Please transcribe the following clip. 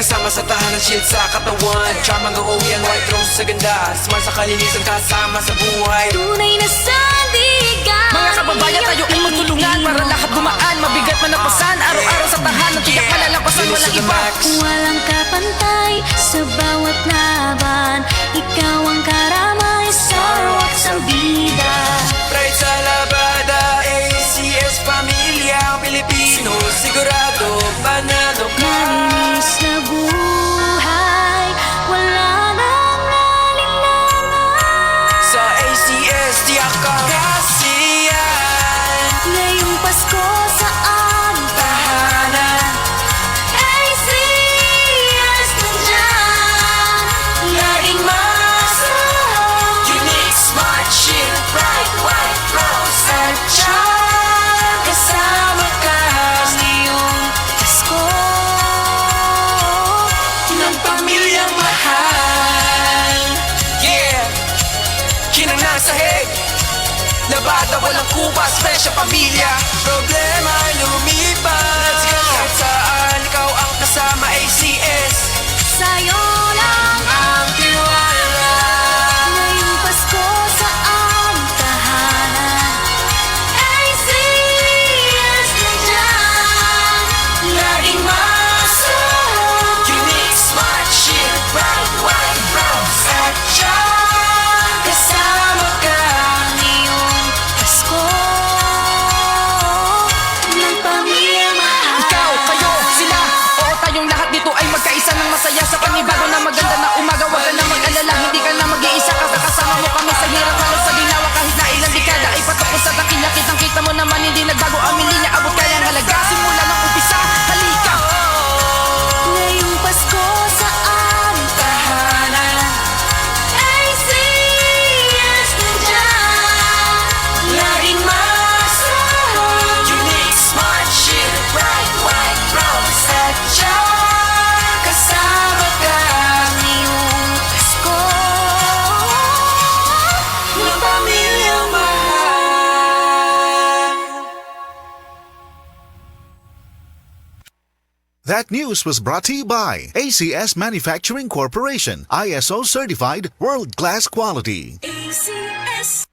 Kasama sa tahanan, shield sa katawan. Charm hanggang uwi ang white rose sa ganda. Smart sa kalinisan, kasama sa buhay. Tunay na sandigan. Mga kababayan, tayo ay magtulungan para lahat gumaan. Mabigat man ang pasan, araw-araw sa tahanan. Tiyak malalampasan, walang iba. Walang kapantay sa bawat laban. Ikaw ang karamay, sarwat sa bida. Pride sa labada, ACS Pamilya Pilipino. Sigurado, panalo ka. Malinis na buhay, wala nang alinlangan. Sa ACS, tiyak ka kasiyan. Ngayong Pasko sa aming Tahanan, ACS nandyan. laging masarap. Unique, smart, shield, bright, white, rose, at charm. Kasama ka ngayong Pasko ng pamilyang mahal. Yeah! Kinang nasahig, labada walang kupas, fresh ang pamilya. Problema ay lumipas. Kahit saan, ikaw ang kasama, ACS. sa'yo lang. Ang tiwala. Ngayong Pasko sa aming tahanan, ACS nandyan. Laging masarap. Unique, smart, shield, bright, white, rose, at charm. Kasama ka Ngayong Pasko ng pamilyang mahal. Ikaw, kayo, sila, oo tayong lahat dito ay magkaisa ng masaya sa panibago na maganda na umaga. Huwag ka na mag-alala, hindi ka na mag-iisa. Kasama mo kami sa hirap, lalo sa ginawa. Kahit na ilang dekada ay patapos sa dakila. Kitang-kita mo naman hindi nagbago ang linya. Abot kaya ang halaga simula ng umpisa. Halika! Ngayong Pasko sa aming tahanan. ACS nandyan. Laging masarap. Unique, smart, shield, bright, white, rose, at charm. Kasama ka Ngayong Pasko ng pamilyang mahal. That news was brought to you by ACS Manufacturing Corporation, ISO certified, world-class quality. ACS.